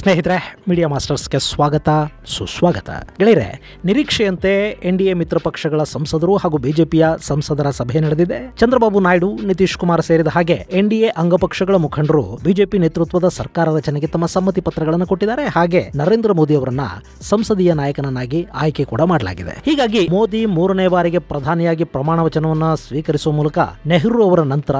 ಸ್ನೇಹಿತರೆ, ಮೀಡಿಯಾ ಮಾಸ್ಟರ್ಸ್ಗೆ ಸ್ವಾಗತ ಸುಸ್ವಾಗತ. ಗೆಳೆಯರೆ, ನಿರೀಕ್ಷೆಯಂತೆ ಎನ್ಡಿಎ ಮಿತ್ರ ಪಕ್ಷಗಳ ಸಂಸದರು ಹಾಗೂ ಬಿಜೆಪಿಯ ಸಂಸದರ ಸಭೆ ನಡೆದಿದೆ. ಚಂದ್ರಬಾಬು ನಾಯ್ಡು, ನಿತೀಶ್ ಕುಮಾರ್ ಸೇರಿದ ಹಾಗೆ ಎನ್ಡಿಎ ಅಂಗಪಕ್ಷಗಳ ಮುಖಂಡರು ಬಿಜೆಪಿ ನೇತೃತ್ವದ ಸರ್ಕಾರ ರಚನೆಗೆ ತಮ್ಮ ಸಮ್ಮತಿ ಪತ್ರಗಳನ್ನು ಕೊಟ್ಟಿದ್ದಾರೆ. ಹಾಗೆ ನರೇಂದ್ರ ಮೋದಿ ಅವರನ್ನ ಸಂಸದೀಯ ನಾಯಕನನ್ನಾಗಿ ಆಯ್ಕೆ ಕೂಡ ಮಾಡಲಾಗಿದೆ. ಹೀಗಾಗಿ ಮೋದಿ ಮೂರನೇ ಬಾರಿಗೆ ಪ್ರಧಾನಿಯಾಗಿ ಪ್ರಮಾಣ ವಚನವನ್ನ ಸ್ವೀಕರಿಸುವ ಮೂಲಕ ನೆಹರು ಅವರ ನಂತರ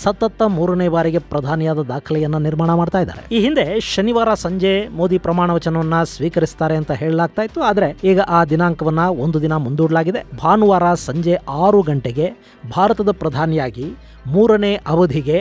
ಸತತ ಮೂರನೇ ಬಾರಿಗೆ ಪ್ರಧಾನಿಯಾದ ದಾಖಲೆಯನ್ನ ನಿರ್ಮಾಣ ಮಾಡ್ತಾ ಇದ್ದಾರೆ. ಈ ಹಿಂದೆ ಶನಿವಾರ ಸಂಜೆ ಮೋದಿ ಪ್ರಮಾಣ ವಚನವನ್ನ ಸ್ವೀಕರಿಸುತ್ತಾರೆ ಅಂತ ಹೇಳಲಾಗ್ತಾ ಇತ್ತು. ಆದ್ರೆ ಈಗ ಆ ದಿನಾಂಕವನ್ನ ಒಂದು ದಿನ ಮುಂದೂಡಲಾಗಿದೆ. ಭಾನುವಾರ ಸಂಜೆ 6 ಗಂಟೆಗೆ ಭಾರತದ ಪ್ರಧಾನಿಯಾಗಿ ಮೂರನೇ ಅವಧಿಗೆ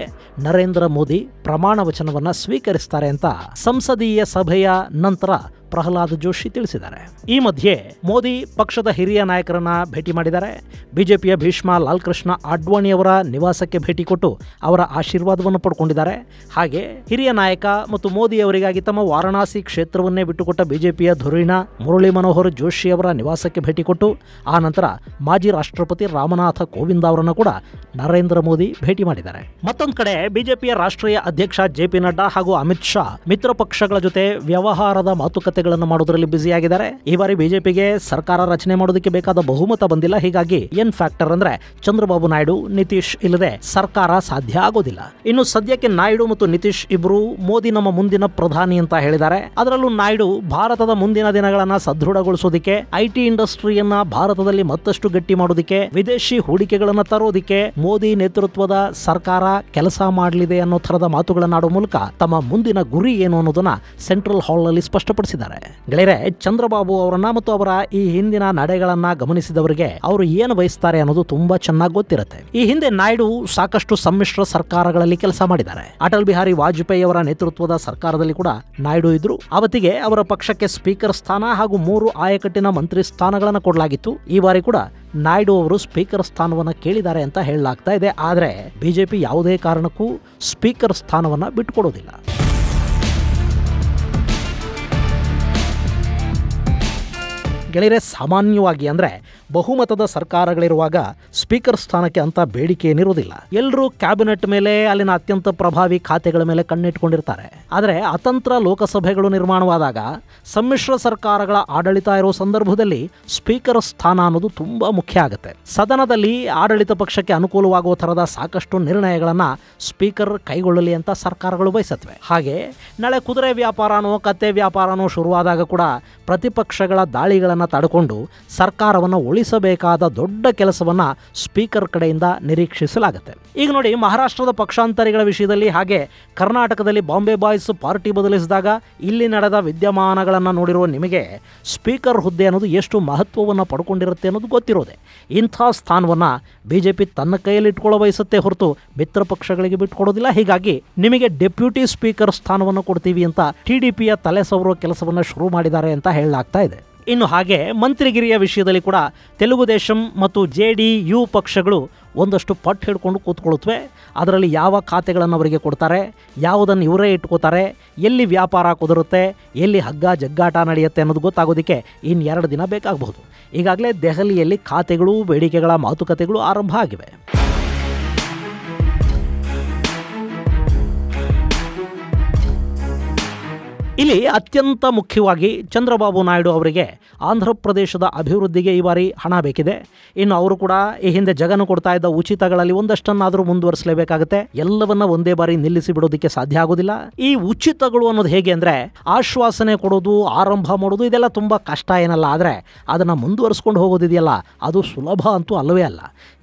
ನರೇಂದ್ರ ಮೋದಿ ಪ್ರಮಾಣ ವಚನವನ್ನ ಸ್ವೀಕರಿಸುತ್ತಾರೆ ಅಂತ ಸಂಸದೀಯ ಸಭೆಯ ನಂತರ ಪ್ರಹ್ಲಾದ್ ಜೋಶಿ ತಿಳಿಸಿದ್ದಾರೆ. ಈ ಮಧ್ಯೆ ಮೋದಿ ಪಕ್ಷದ ಹಿರಿಯ ನಾಯಕರನ್ನ ಭೇಟಿ ಮಾಡಿದ್ದಾರೆ. ಬಿಜೆಪಿಯ ಭೀಷ್ಮ ಲಾಲ್ ಕೃಷ್ಣ ಅಡ್ವಾಣಿ ಅವರ ನಿವಾಸಕ್ಕೆ ಭೇಟಿ ಕೊಟ್ಟು ಅವರ ಆಶೀರ್ವಾದವನ್ನು ಪಡ್ಕೊಂಡಿದ್ದಾರೆ. ಹಾಗೆ ಹಿರಿಯ ನಾಯಕ ಮತ್ತು ಮೋದಿ ಅವರಿಗಾಗಿ ತಮ್ಮ ವಾರಣಾಸಿ ಕ್ಷೇತ್ರವನ್ನೇ ಬಿಟ್ಟುಕೊಟ್ಟ ಬಿಜೆಪಿಯ ಧುರೀಣ ಮುರಳಿ ಮನೋಹರ್ ಜೋಶಿ ಅವರ ನಿವಾಸಕ್ಕೆ ಭೇಟಿ ಕೊಟ್ಟು ಆ ನಂತರ ಮಾಜಿ ರಾಷ್ಟ್ರಪತಿ ರಾಮನಾಥ ಕೋವಿಂದ್ ಅವರನ್ನು ಕೂಡ ನರೇಂದ್ರ ಮೋದಿ ಭೇಟಿ ಮಾಡಿದ್ದಾರೆ. ಮತ್ತೊಂದು ಕಡೆ ಬಿಜೆಪಿಯ ರಾಷ್ಟ್ರೀಯ ಅಧ್ಯಕ್ಷ ಜೆ.ಪಿ. ನಡ್ಡಾ ಹಾಗೂ ಅಮಿತ್ ಶಾ ಮಿತ್ರ ಪಕ್ಷಗಳ ಜೊತೆ ವ್ಯವಹಾರದ ಮಾತುಕತೆಗಳನ್ನು ಮಾಡೋದ್ರಲ್ಲಿ ಬ್ಯುಸಿಯಾಗಿದ್ದಾರೆ. ಈ ಬಾರಿ ಬಿಜೆಪಿಗೆ ಸರ್ಕಾರ ರಚನೆ ಮಾಡೋದಕ್ಕೆ ಬೇಕಾದ ಬಹುಮತ ಬಂದಿಲ್ಲ. ಹೀಗಾಗಿ ಏನ್ ಫ್ಯಾಕ್ಟರ್ ಅಂದ್ರೆ ಚಂದ್ರಬಾಬು ನಾಯ್ಡು, ನಿತೀಶ್ ಇಲ್ಲದೆ ಸರ್ಕಾರ ಸಾಧ್ಯ ಆಗೋದಿಲ್ಲ. ಇನ್ನು ಸದ್ಯಕ್ಕೆ ನಾಯ್ಡು ಮತ್ತು ನಿತೀಶ್ ಇಬ್ರು ಮೋದಿ ನಮ್ಮ ಮುಂದಿನ ಪ್ರಧಾನಿ ಅಂತ ಹೇಳಿದ್ದಾರೆ. ಅದರಲ್ಲೂ ನಾಯ್ಡು ಭಾರತದ ಮುಂದಿನ ದಿನಗಳನ್ನ ಸದೃಢಗೊಳಿಸೋದಕ್ಕೆ, ಐಟಿ ಇಂಡಸ್ಟ್ರಿಯನ್ನ ಭಾರತದಲ್ಲಿ ಮತ್ತಷ್ಟು ಗಟ್ಟಿ ಮಾಡೋದಕ್ಕೆ, ವಿದೇಶಿ ಹೂಡಿಕೆಗಳನ್ನ ತರೋದಕ್ಕೆ ಮೋದಿ ನೇತೃತ್ವದ ಸರ್ಕಾರ ಕೆಲಸ ಮಾಡಲಿದೆ ಅನ್ನೋ ತರದ ಮಾತುಗಳನ್ನಾಡುವ ಮೂಲಕ ತಮ್ಮ ಮುಂದಿನ ಗುರಿ ಏನು ಅನ್ನೋದನ್ನ ಸೆಂಟ್ರಲ್ ಹಾಲ್ ನಲ್ಲಿ ಸ್ಪಷ್ಟಪಡಿಸಿದ್ದಾರೆ. ಗೆಳೆಯರೆ, ಚಂದ್ರಬಾಬು ಅವರನ್ನ ಮತ್ತು ಅವರ ಈ ಹಿಂದಿನ ನಡೆಗಳನ್ನ ಗಮನಿಸಿದವರಿಗೆ ಅವರು ಏನು ಬಯಸ್ತಾರೆ ಅನ್ನೋದು ತುಂಬಾ ಚೆನ್ನಾಗಿ ಗೊತ್ತಿರುತ್ತೆ. ಈ ಹಿಂದೆ ನಾಯ್ಡು ಸಾಕಷ್ಟು ಸಮ್ಮಿಶ್ರ ಸರ್ಕಾರಗಳಲ್ಲಿ ಕೆಲಸ ಮಾಡಿದ್ದಾರೆ. ಅಟಲ್ ಬಿಹಾರಿ ವಾಜಪೇಯಿ ಅವರ ನೇತೃತ್ವದ ಸರ್ಕಾರದಲ್ಲಿ ಕೂಡ ನಾಯ್ಡು ಇದ್ರು. ಅವತ್ತಿಗೆ ಅವರ ಪಕ್ಷಕ್ಕೆ ಸ್ಪೀಕರ್ ಸ್ಥಾನ ಹಾಗೂ 3 ಆಯಕಟ್ಟಿನ ಮಂತ್ರಿ ಸ್ಥಾನಗಳನ್ನು ಕೊಡಲಾಗಿತ್ತು. ಈ ಬಾರಿ ಕೂಡ ನಾಯ್ಡು ಅವರು ಸ್ಪೀಕರ್ ಸ್ಥಾನವನ್ನ ಕೇಳಿದ್ದಾರೆ ಅಂತ ಹೇಳಲಾಗ್ತಾ ಇದೆ. ಆದ್ರೆ ಬಿಜೆಪಿ ಯಾವುದೇ ಕಾರಣಕ್ಕೂ ಸ್ಪೀಕರ್ ಸ್ಥಾನವನ್ನ ಬಿಟ್ಟುಕೊಡೋದಿಲ್ಲ. ಗೆಳೆಯರೆ, ಸಾಮಾನ್ಯವಾಗಿ ಅಂದ್ರೆ ಬಹುಮತದ ಸರ್ಕಾರಗಳಿರುವಾಗ ಸ್ಪೀಕರ್ ಸ್ಥಾನಕ್ಕೆ ಅಂತ ಬೇಡಿಕೆ ಏನಿರುವುದಿಲ್ಲ. ಎಲ್ಲರೂ ಕ್ಯಾಬಿನೆಟ್ ಮೇಲೆ, ಅಲ್ಲಿನ ಅತ್ಯಂತ ಪ್ರಭಾವಿ ಖಾತೆಗಳ ಮೇಲೆ ಕಣ್ಣಿಟ್ಕೊಂಡಿರ್ತಾರೆ. ಆದರೆ ಅತಂತ್ರ ಲೋಕಸಭೆಗಳು ನಿರ್ಮಾಣವಾದಾಗ, ಸಮ್ಮಿಶ್ರ ಸರ್ಕಾರಗಳ ಆಡಳಿತ ಇರುವ ಸಂದರ್ಭದಲ್ಲಿ ಸ್ಪೀಕರ್ ಸ್ಥಾನ ಅನ್ನೋದು ತುಂಬಾ ಮುಖ್ಯ ಆಗುತ್ತೆ. ಸದನದಲ್ಲಿ ಆಡಳಿತ ಪಕ್ಷಕ್ಕೆ ಅನುಕೂಲವಾಗುವ ತರದ ಸಾಕಷ್ಟು ನಿರ್ಣಯಗಳನ್ನ ಸ್ಪೀಕರ್ ಕೈಗೊಳ್ಳಲಿ ಅಂತ ಸರ್ಕಾರಗಳು ಬಯಸತ್ವೆ. ಹಾಗೆ ನಾಳೆ ಕುದುರೆ ವ್ಯಾಪಾರನೋ ಕತ್ತೆ ವ್ಯಾಪಾರನೋ ಶುರುವಾದಾಗ ಕೂಡ ಪ್ರತಿಪಕ್ಷಗಳ ದಾಳಿಗಳನ್ನ ತಡೆಕೊಂಡು ಸರ್ಕಾರವನ್ನು ಉಳಿಸಬೇಕಾದ ದೊಡ್ಡ ಕೆಲಸವನ್ನ ಸ್ಪೀಕರ್ ಕಡೆಯಿಂದ ನಿರೀಕ್ಷಿಸಲಾಗುತ್ತೆ. ಈಗ ನೋಡಿ, ಮಹಾರಾಷ್ಟ್ರದ ಪಕ್ಷಾಂತರಿಗಳ ವಿಷಯದಲ್ಲಿ ಹಾಗೆ ಕರ್ನಾಟಕದಲ್ಲಿ ಬಾಂಬೆ ಬಾಯ್ಸ್ ಪಾರ್ಟಿ ಬದಲಿಸಿದಾಗ ಇಲ್ಲಿ ನಡೆದ ವಿದ್ಯಮಾನಗಳನ್ನು ನೋಡಿರುವ ನಿಮಗೆ ಸ್ಪೀಕರ್ ಹುದ್ದೆ ಅನ್ನೋದು ಎಷ್ಟು ಮಹತ್ವವನ್ನು ಪಡ್ಕೊಂಡಿರುತ್ತೆ ಅನ್ನೋದು ಗೊತ್ತಿರೋದೆ. ಇಂಥ ಸ್ಥಾನವನ್ನು ಬಿಜೆಪಿ ತನ್ನ ಕೈಯಲ್ಲಿ ಇಟ್ಕೊಳ್ಳೋ ಬಯಸುತ್ತೆ ಹೊರತು ಮಿತ್ರ ಪಕ್ಷಗಳಿಗೆ ಬಿಟ್ಕೊಡೋದಿಲ್ಲ. ಹೀಗಾಗಿ ನಿಮಗೆ ಡೆಪ್ಯೂಟಿ ಸ್ಪೀಕರ್ ಸ್ಥಾನವನ್ನು ಕೊಡ್ತೀವಿ ಅಂತ ಟಿಡಿಪಿಯ ತಲೆ ಸವರುವ ಕೆಲಸವನ್ನು ಶುರು ಮಾಡಿದ್ದಾರೆ ಅಂತ ಹೇಳಲಾಗ್ತಾ ಇದೆ. ಇನ್ನು ಹಾಗೆ ಮಂತ್ರಿಗಿರಿಯ ವಿಷಯದಲ್ಲಿ ಕೂಡ ತೆಲುಗು ದೇಶಂ ಮತ್ತು JDU ಪಕ್ಷಗಳು ಒಂದಷ್ಟು ಪಟ್ಟು ಹಿಡ್ಕೊಂಡು ಕೂತ್ಕೊಳ್ಳುತ್ತವೆ. ಅದರಲ್ಲಿ ಯಾವ ಖಾತೆಗಳನ್ನು ಅವರಿಗೆ ಕೊಡ್ತಾರೆ, ಯಾವುದನ್ನು ಇವರೇ ಇಟ್ಕೋತಾರೆ, ಎಲ್ಲಿ ವ್ಯಾಪಾರ ಕುದುರುತ್ತೆ, ಎಲ್ಲಿ ಹಗ್ಗ ಜಗ್ಗಾಟ ನಡೆಯುತ್ತೆ ಅನ್ನೋದು ಗೊತ್ತಾಗೋದಕ್ಕೆ ಇನ್ನು 2 ದಿನ ಬೇಕಾಗಬಹುದು. ಈಗಾಗಲೇ ದೆಹಲಿಯಲ್ಲಿ ಖಾತೆಗಳು, ಬೇಡಿಕೆಗಳ ಮಾತುಕತೆಗಳು ಆರಂಭ ಆಗಿವೆ. ಇಲ್ಲಿ ಅತ್ಯಂತ ಮುಖ್ಯವಾಗಿ ಚಂದ್ರಬಾಬು ನಾಯ್ಡು ಅವರಿಗೆ ಆಂಧ್ರ ಪ್ರದೇಶದ ಅಭಿವೃದ್ಧಿಗೆ ಈ ಬಾರಿ ಹಣ ಬೇಕಿದೆ. ಇನ್ನು ಅವರು ಕೂಡ ಈ ಹಿಂದೆ ಜಗನು ಕೊಡ್ತಾ ಇದ್ದ ಉಚಿತಗಳಲ್ಲಿ ಒಂದಷ್ಟನ್ನಾದರೂ ಮುಂದುವರಿಸಲೇಬೇಕಾಗುತ್ತೆ. ಎಲ್ಲವನ್ನ ಒಂದೇ ಬಾರಿ ನಿಲ್ಲಿಸಿ ಬಿಡೋದಕ್ಕೆ ಸಾಧ್ಯ ಆಗೋದಿಲ್ಲ. ಈ ಉಚಿತಗಳು ಅನ್ನೋದು ಹೇಗೆ ಅಂದ್ರೆ, ಆಶ್ವಾಸನೆ ಕೊಡೋದು, ಆರಂಭ ಮಾಡೋದು ಇದೆಲ್ಲ ತುಂಬಾ ಕಷ್ಟ ಏನಲ್ಲ. ಆದರೆ ಅದನ್ನ ಮುಂದುವರಿಸ್ಕೊಂಡು ಹೋಗೋದಿದೆಯಲ್ಲ, ಅದು ಸುಲಭ ಅಂತೂ ಅಲ್ಲವೇ ಅಲ್ಲ.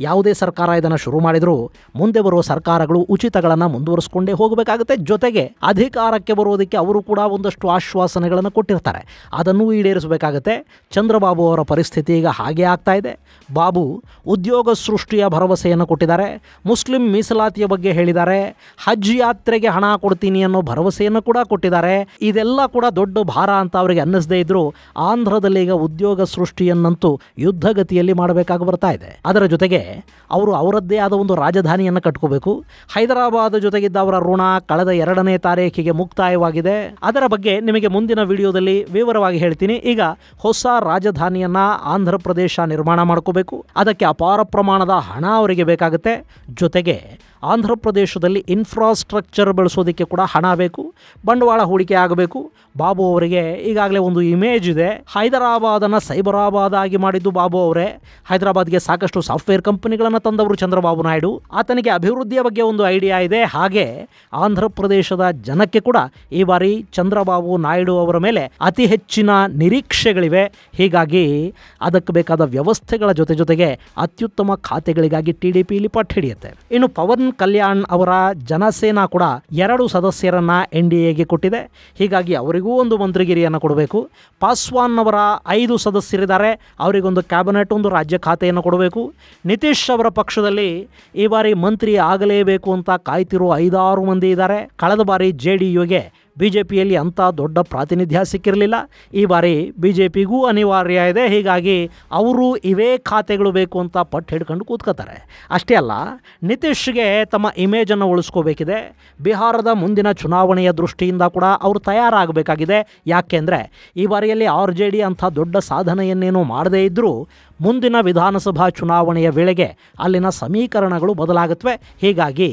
ಯಾವುದೇ ಸರ್ಕಾರ ಇದನ್ನು ಶುರು ಮಾಡಿದ್ರು ಮುಂದೆ ಬರುವ ಸರ್ಕಾರಗಳು ಉಚಿತಗಳನ್ನು ಮುಂದುವರಿಸ್ಕೊಂಡೇ ಹೋಗಬೇಕಾಗುತ್ತೆ. ಜೊತೆಗೆ ಅಧಿಕಾರಕ್ಕೆ ಬರೋದಕ್ಕೆ ಅವರು ಕೂಡ ಒಂದಷ್ಟು ಆಶ್ವಾಸನೆಗಳನ್ನು ಕೊಟ್ಟಿರ್ತಾರೆ, ಅದನ್ನು ಈಡೇರಿಸಬೇಕಾಗತ್ತೆ. ಚಂದ್ರಬಾಬು ಅವರ ಪರಿಸ್ಥಿತಿ ಈಗ ಹಾಗೆ ಆಗ್ತಾ ಇದೆ. ಬಾಬು ಉದ್ಯೋಗ ಸೃಷ್ಟಿಯ ಭರವಸೆಯನ್ನು ಕೊಟ್ಟಿದ್ದಾರೆ, ಮುಸ್ಲಿಂ ಮೀಸಲಾತಿಯ ಬಗ್ಗೆ ಹೇಳಿದ್ದಾರೆ, ಹಜ್ ಯಾತ್ರೆಗೆ ಹಣ ಕೊಡ್ತೀನಿ ಅನ್ನೋ ಭರವಸೆಯನ್ನು ಕೂಡ ಕೊಟ್ಟಿದ್ದಾರೆ. ಇದೆಲ್ಲ ಕೂಡ ದೊಡ್ಡ ಭಾರ ಅಂತ ಅವರಿಗೆ ಅನ್ನಿಸದೇ ಇದ್ರು ಆಂಧ್ರದಲ್ಲಿ ಈಗ ಉದ್ಯೋಗ ಸೃಷ್ಟಿಯನ್ನಂತೂ ಯುದ್ಧಗತಿಯಲ್ಲಿ ಮಾಡಬೇಕಾಗಿ ಬರ್ತಾ ಇದೆ. ಅದರ ಜೊತೆಗೆ ಅವರು ಅವರದ್ದೇ ಆದ ಒಂದು ರಾಜಧಾನಿಯನ್ನು ಕಟ್ಕೋಬೇಕು. ಹೈದರಾಬಾದ್ ಜೊತೆಗಿದ್ದ ಅವರ ಋಣ ಕಳೆದ 2ನೇ ತಾರೀಖಿಗೆ ಮುಕ್ತಾಯವಾಗಿದೆ. ಅದರ ಬಗ್ಗೆ ನಿಮಗೆ ಮುಂದಿನ ವಿಡಿಯೋದಲ್ಲಿ ವಿವರವಾಗಿ ಹೇಳ್ತೀನಿ. ಈಗ ಹೊಸ ರಾಜಧಾನಿಯನ್ನ ಆಂಧ್ರ ಪ್ರದೇಶ ನಿರ್ಮಾಣ ಮಾಡ್ಕೋಬೇಕು. ಅದಕ್ಕೆ ಅಪಾರ ಪ್ರಮಾಣದ ಹಣ ಅವರಿಗೆ ಬೇಕಾಗುತ್ತೆ. ಜೊತೆಗೆ ಆಂಧ್ರ ಪ್ರದೇಶದಲ್ಲಿ ಇನ್ಫ್ರಾಸ್ಟ್ರಕ್ಚರ್ ಬೆಳೆಸೋದಕ್ಕೆ ಕೂಡ ಹಣ ಬೇಕು, ಬಂಡವಾಳ ಹೂಡಿಕೆ ಆಗಬೇಕು. ಬಾಬು ಅವರಿಗೆ ಈಗಾಗಲೇ ಒಂದು ಇಮೇಜ್ ಇದೆ. ಹೈದರಾಬಾದನ್ನು ಸೈಬರಾಬಾದ್ ಆಗಿ ಮಾಡಿದ್ದು ಬಾಬು ಅವರೇ. ಹೈದರಾಬಾದ್ಗೆ ಸಾಕಷ್ಟು ಸಾಫ್ಟ್ವೇರ್ ಕಂಪನಿಗಳನ್ನು ತಂದವರು ಚಂದ್ರಬಾಬು ನಾಯ್ಡು. ಆತನಿಗೆ ಅಭಿವೃದ್ಧಿಯ ಬಗ್ಗೆ ಒಂದು ಐಡಿಯಾ ಇದೆ. ಹಾಗೆ ಆಂಧ್ರ ಪ್ರದೇಶದ ಜನಕ್ಕೆ ಕೂಡ ಈ ಬಾರಿ ಚಂದ್ರಬಾಬು ನಾಯ್ಡು ಅವರ ಮೇಲೆ ಅತಿ ಹೆಚ್ಚಿನ ನಿರೀಕ್ಷೆಗಳಿವೆ. ಹೀಗಾಗಿ ಅದಕ್ಕೆ ಬೇಕಾದ ವ್ಯವಸ್ಥೆಗಳ ಜೊತೆಗೆ ಅತ್ಯುತ್ತಮ ಖಾತೆಗಳಿಗಾಗಿ TDP ಇಲ್ಲಿ ಪಟ್ಟು ಹಿಡಿಯುತ್ತೆ. ಇನ್ನು ಪವನ್ ಕಲ್ಯಾಣ್ ಅವರ ಜನಸೇನಾ ಕೂಡ 2 ಸದಸ್ಯರನ್ನ NDAಗೆ ಕೊಟ್ಟಿದೆ. ಹೀಗಾಗಿ ಅವರಿಗೂ ಒಂದು ಮಂತ್ರಿಗಿರಿಯನ್ನು ಕೊಡಬೇಕು. ಪಾಸ್ವಾನ್ ಅವರ 5 ಸದಸ್ಯರಿದ್ದಾರೆ, ಅವರಿಗೊಂದು ಕ್ಯಾಬಿನೆಟ್, ಒಂದು ರಾಜ್ಯ ಖಾತೆಯನ್ನು ಕೊಡಬೇಕು. ನಿತೀಶ್ ಅವರ ಪಕ್ಷದಲ್ಲಿ ಈ ಬಾರಿ ಮಂತ್ರಿ ಆಗಲೇಬೇಕು ಅಂತ ಕಾಯ್ತಿರೋ 5-6 ಮಂದಿ ಇದ್ದಾರೆ. ಕಳೆದ ಬಾರಿ JDUಗೆ BJPಯಲ್ಲಿ ಅಂಥ ದೊಡ್ಡ ಪ್ರಾತಿನಿಧ್ಯ ಸಿಕ್ಕಿರಲಿಲ್ಲ. ಈ ಬಾರಿ BJPಗೂ ಅನಿವಾರ್ಯ ಇದೆ. ಹೀಗಾಗಿ ಅವರು ಇವೇ ಖಾತೆಗಳು ಬೇಕು ಅಂತ ಪಟ್ಟು ಹಿಡ್ಕೊಂಡು ಕೂತ್ಕೋತಾರೆ. ಅಷ್ಟೇ ಅಲ್ಲ, ನಿತೀಶ್ಗೆ ತಮ್ಮ ಇಮೇಜನ್ನು ಉಳಿಸ್ಕೋಬೇಕಿದೆ. ಬಿಹಾರದ ಮುಂದಿನ ಚುನಾವಣೆಯ ದೃಷ್ಟಿಯಿಂದ ಕೂಡ ಅವರು ತಯಾರಾಗಬೇಕಾಗಿದೆ. ಯಾಕೆಂದರೆ ಈ ಬಾರಿಯಲ್ಲಿ RJD ಅಂಥ ದೊಡ್ಡ ಸಾಧನೆಯನ್ನೇನು ಮಾಡದೇ ಇದ್ದರೂ ಮುಂದಿನ ವಿಧಾನಸಭಾ ಚುನಾವಣೆಯ ವೇಳೆಗೆ ಅಲ್ಲಿನ ಸಮೀಕರಣಗಳು ಬದಲಾಗುತ್ತವೆ. ಹೀಗಾಗಿ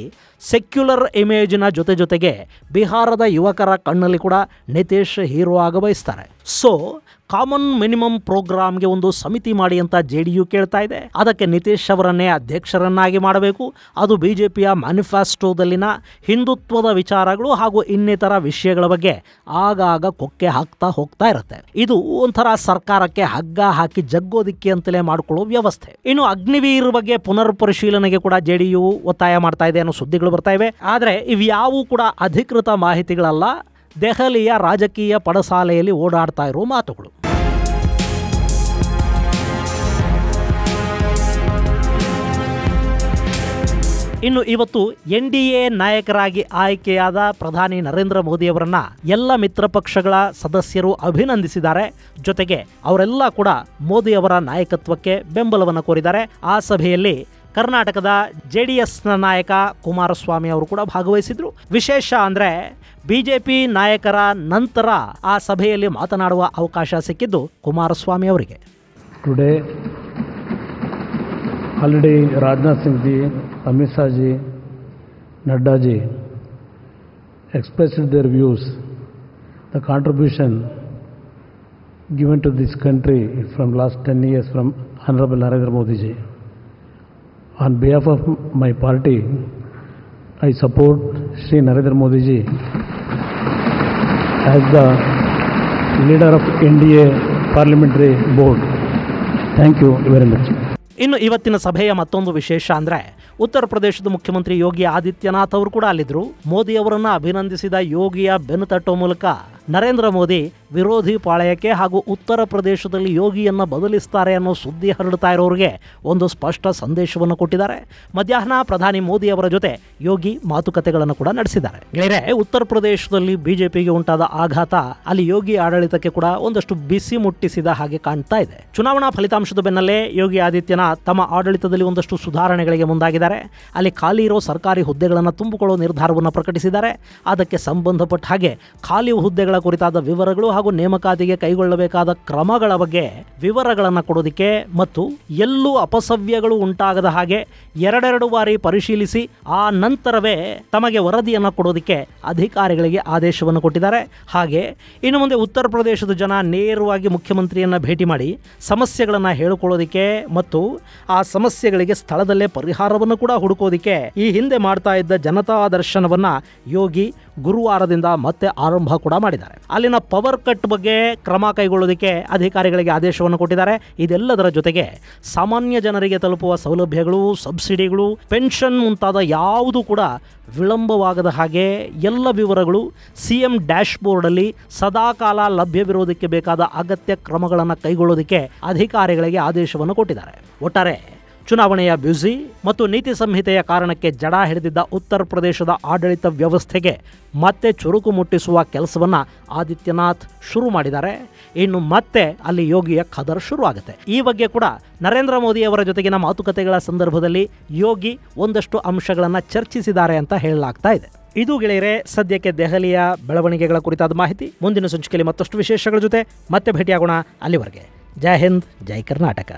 ಸೆಕ್ಯುಲರ್ ಇಮೇಜಿನ ಜೊತೆಗೆ ಬಿಹಾರದ ಯುವಕರ ಕಣ್ಣಲ್ಲಿ ಕೂಡ ನಿತೀಶ್ ಹೀರೋ ಆಗ ಬಯಸ್ತಾರೆ. ಸೊ ಕಾಮನ್ ಮಿನಿಮಮ್ ಪ್ರೋಗ್ರಾಮ್ಗೆ ಒಂದು ಸಮಿತಿ ಮಾಡಿ ಅಂತ JDU ಕೇಳ್ತಾ ಇದೆ. ಅದಕ್ಕೆ ನಿತೀಶ್ ಅವರನ್ನೇ ಅಧ್ಯಕ್ಷರನ್ನಾಗಿ ಮಾಡಬೇಕು. ಅದು BJPಯ ಮ್ಯಾನಿಫೆಸ್ಟೋದಲ್ಲಿನ ಹಿಂದುತ್ವದ ವಿಚಾರಗಳು ಹಾಗೂ ಇನ್ನಿತರ ವಿಷಯಗಳ ಬಗ್ಗೆ ಆಗಾಗ ಕೊಕ್ಕೆ ಹಾಕ್ತಾ ಹೋಗ್ತಾ ಇರುತ್ತೆ. ಇದು ಒಂಥರ ಸರ್ಕಾರಕ್ಕೆ ಹಗ್ಗ ಹಾಕಿ ಜಗ್ಗೋದಿಕ್ಕೆ ಅಂತಲೇ ಮಾಡಿಕೊಳ್ಳೋ ವ್ಯವಸ್ಥೆ. ಇನ್ನು ಅಗ್ನಿವೀರ್ ಬಗ್ಗೆ ಪುನರ್ ಪರಿಶೀಲನೆಗೆ ಕೂಡ JDU ಒತ್ತಾಯ ಮಾಡ್ತಾ ಇದೆ ಅನ್ನೋ ಸುದ್ದಿಗಳು ಬರ್ತಾ ಇವೆ. ಆದರೆ ಇವ್ಯಾವೂ ಕೂಡ ಅಧಿಕೃತ ಮಾಹಿತಿಗಳಲ್ಲ, ದೆಹಲಿಯ ರಾಜಕೀಯ ಪಡಸಾಲೆಯಲ್ಲಿ ಓಡಾಡ್ತಾ ಇರೋ ಮಾತುಗಳು. ಇನ್ನು ಇವತ್ತು NDA ನಾಯಕರಾಗಿ ಆಯ್ಕೆಯಾದ ಪ್ರಧಾನಿ ನರೇಂದ್ರ ಮೋದಿಯವರನ್ನ ಎಲ್ಲ ಮಿತ್ರ ಪಕ್ಷಗಳ ಸದಸ್ಯರು ಅಭಿನಂದಿಸಿದ್ದಾರೆ. ಜೊತೆಗೆ ಅವರೆಲ್ಲ ಕೂಡ ಮೋದಿಯವರ ನಾಯಕತ್ವಕ್ಕೆ ಬೆಂಬಲವನ್ನು ಕೋರಿದ್ದಾರೆ. ಆ ಸಭೆಯಲ್ಲಿ ಕರ್ನಾಟಕದ JDSನ ನಾಯಕ ಕುಮಾರಸ್ವಾಮಿ ಅವರು ಕೂಡ ಭಾಗವಹಿಸಿದ್ರು. ವಿಶೇಷ ಅಂದರೆ BJP ನಾಯಕರ ನಂತರ ಆ ಸಭೆಯಲ್ಲಿ ಮಾತನಾಡುವ ಅವಕಾಶ ಸಿಕ್ಕಿದ್ದು ಕುಮಾರಸ್ವಾಮಿ ಅವರಿಗೆ. Today already Rajnath Singh ji, Amit Shah G, Nadda G expressed their views, the contribution given to this country from last 10 years from Honorable Narendra Modi ji. On behalf of my party, I support Shri Narendra Modi ji as the leader of NDA Parliamentary Board. Thank you very much. ಇನ್ನು ಇವತ್ತಿನ ಸಭೆಯ ಮತ್ತೊಂದು ವಿಶೇಷ ಅಂದರೆ ಉತ್ತರ ಪ್ರದೇಶದ ಮುಖ್ಯಮಂತ್ರಿ ಯೋಗಿ ಆದಿತ್ಯನಾಥ್ ಅವರು ಕೂಡ ಅಲ್ಲಿದ್ದರು. ಮೋದಿ ಅವರನ್ನು ಅಭಿನಂದಿಸಿದ ಯೋಗಿಯ ಬೆನ್ನು ತಟ್ಟುವ ಮೂಲಕ ನರೇಂದ್ರ ಮೋದಿ ವಿರೋಧಿ ಪಾಳಯಕ್ಕೆ ಹಾಗೂ ಉತ್ತರ ಪ್ರದೇಶದಲ್ಲಿ ಯೋಗಿಯನ್ನು ಬದಲಿಸ್ತಾರೆ ಅನ್ನೋ ಸುದ್ದಿ ಹರಡ್ತಾ ಇರೋರಿಗೆ ಒಂದು ಸ್ಪಷ್ಟ ಸಂದೇಶವನ್ನು ಕೊಟ್ಟಿದ್ದಾರೆ. ಮಧ್ಯಾಹ್ನ ಪ್ರಧಾನಿ ಮೋದಿ ಅವರ ಜೊತೆ ಯೋಗಿ ಮಾತುಕತೆಗಳನ್ನು ಕೂಡ ನಡೆಸಿದ್ದಾರೆ. ಗೆಳೆಯರೆ, ಉತ್ತರ ಪ್ರದೇಶದಲ್ಲಿ BJPಗೆ ಉಂಟಾದ ಆಘಾತ ಅಲ್ಲಿ ಯೋಗಿ ಆಡಳಿತಕ್ಕೆ ಕೂಡ ಒಂದಷ್ಟು ಬಿಸಿ ಮುಟ್ಟಿಸಿದ ಹಾಗೆ ಕಾಣ್ತಾ ಇದೆ. ಚುನಾವಣಾ ಫಲಿತಾಂಶದ ಬೆನ್ನಲ್ಲೇ ಯೋಗಿ ಆದಿತ್ಯನಾಥ್ ತಮ್ಮ ಆಡಳಿತದಲ್ಲಿ ಒಂದಷ್ಟು ಸುಧಾರಣೆಗಳಿಗೆ ಮುಂದಾಗಿದ್ದಾರೆ. ಅಲ್ಲಿ ಖಾಲಿ ಇರೋ ಸರ್ಕಾರಿ ಹುದ್ದೆಗಳನ್ನು ತುಂಬಿಕೊಳ್ಳೋ ನಿರ್ಧಾರವನ್ನು ಪ್ರಕಟಿಸಿದ್ದಾರೆ. ಅದಕ್ಕೆ ಸಂಬಂಧಪಟ್ಟ ಹಾಗೆ ಖಾಲಿ ಹುದ್ದೆಗಳ ಕುರಿತಾದ ವಿವರಗಳು ಹಾಗೂ ನೇಮಕಾತಿಗೆ ಕೈಗೊಳ್ಳಬೇಕಾದ ಕ್ರಮಗಳ ಬಗ್ಗೆ ವಿವರಗಳನ್ನು ಕೊಡೋದಕ್ಕೆ ಮತ್ತು ಎಲ್ಲೂ ಅಪಸವ್ಯಗಳು ಉಂಟಾಗದ ಹಾಗೆ 2 ಬಾರಿ ಪರಿಶೀಲಿಸಿ ಆ ನಂತರವೇ ತಮಗೆ ವರದಿಯನ್ನು ಕೊಡೋದಕ್ಕೆ ಅಧಿಕಾರಿಗಳಿಗೆ ಆದೇಶವನ್ನು ಕೊಟ್ಟಿದ್ದಾರೆ. ಹಾಗೆ ಇನ್ನು ಮುಂದೆ ಉತ್ತರ ಪ್ರದೇಶದ ಜನ ನೇರವಾಗಿ ಮುಖ್ಯಮಂತ್ರಿಯನ್ನು ಭೇಟಿ ಮಾಡಿ ಸಮಸ್ಯೆಗಳನ್ನು ಹೇಳಿಕೊಳ್ಳೋದಕ್ಕೆ ಮತ್ತು ಆ ಸಮಸ್ಯೆಗಳಿಗೆ ಸ್ಥಳದಲ್ಲೇ ಪರಿಹಾರವನ್ನು ಕೂಡ ಹುಡುಕೋದಿಕ್ಕೆ ಈ ಹಿಂದೆ ಮಾಡ್ತಾ ಇದ್ದ ಜನತಾ ದರ್ಶನವನ್ನ ಯೋಗಿ ಗುರುವಾರದಿಂದ ಮತ್ತೆ ಆರಂಭ ಕೂಡ ಮಾಡಿದ್ದಾರೆ. ಅಲ್ಲಿನ ಪವರ್ ಕಟ್ ಬಗ್ಗೆ ಕ್ರಮ ಕೈಗೊಳ್ಳೋದಕ್ಕೆ ಅಧಿಕಾರಿಗಳಿಗೆ ಆದೇಶವನ್ನು ಕೊಟ್ಟಿದ್ದಾರೆ. ಇದೆಲ್ಲದರ ಜೊತೆಗೆ ಸಾಮಾನ್ಯ ಜನರಿಗೆ ತಲುಪುವ ಸೌಲಭ್ಯಗಳು, ಸಬ್ಸಿಡಿಗಳು, ಪೆನ್ಷನ್ ಮುಂತಾದ ಯಾವುದು ಕೂಡ ವಿಳಂಬವಾಗದ ಹಾಗೆ ಎಲ್ಲ ವಿವರಗಳು CM ಡ್ಯಾಶ್ ಬೋರ್ಡಲ್ಲಿ ಸದಾಕಾಲ ಲಭ್ಯವಿರೋದಕ್ಕೆ ಬೇಕಾದ ಅಗತ್ಯ ಕ್ರಮಗಳನ್ನು ಕೈಗೊಳ್ಳೋದಕ್ಕೆ ಅಧಿಕಾರಿಗಳಿಗೆ ಆದೇಶವನ್ನು ಕೊಟ್ಟಿದ್ದಾರೆ. ಒಟ್ಟಾರೆ ಚುನಾವಣೆಯ ಬ್ಯುಸಿ ಮತ್ತು ನೀತಿ ಸಂಹಿತೆಯ ಕಾರಣಕ್ಕೆ ಜಡ ಹಿಡಿದಿದ್ದ ಉತ್ತರ ಪ್ರದೇಶದ ಆಡಳಿತ ವ್ಯವಸ್ಥೆಗೆ ಮತ್ತೆ ಚುರುಕು ಮುಟ್ಟಿಸುವ ಕೆಲಸವನ್ನು ಆದಿತ್ಯನಾಥ್ ಶುರು ಮಾಡಿದ್ದಾರೆ. ಇನ್ನು ಮತ್ತೆ ಅಲ್ಲಿ ಯೋಗಿಯ ಖದರ್ ಶುರು ಆಗುತ್ತೆ. ಈ ಬಗ್ಗೆ ಕೂಡ ನರೇಂದ್ರ ಮೋದಿ ಅವರ ಜೊತೆಗಿನ ಮಾತುಕತೆಗಳ ಸಂದರ್ಭದಲ್ಲಿ ಯೋಗಿ ಒಂದಷ್ಟು ಅಂಶಗಳನ್ನು ಚರ್ಚಿಸಿದ್ದಾರೆ ಅಂತ ಹೇಳಲಾಗ್ತಾ ಇದೆ. ಇದು ಗೆಳೆಯರೆ ಸದ್ಯಕ್ಕೆ ದೆಹಲಿಯ ಬೆಳವಣಿಗೆಗಳ ಕುರಿತಾದ ಮಾಹಿತಿ. ಮುಂದಿನ ಸಂಚಿಕೆಯಲ್ಲಿ ಮತ್ತಷ್ಟು ವಿಶೇಷಗಳ ಜೊತೆ ಮತ್ತೆ ಭೇಟಿಯಾಗೋಣ. ಅಲ್ಲಿವರೆಗೆ ಜೈ ಹಿಂದ್, ಜೈ ಕರ್ನಾಟಕ.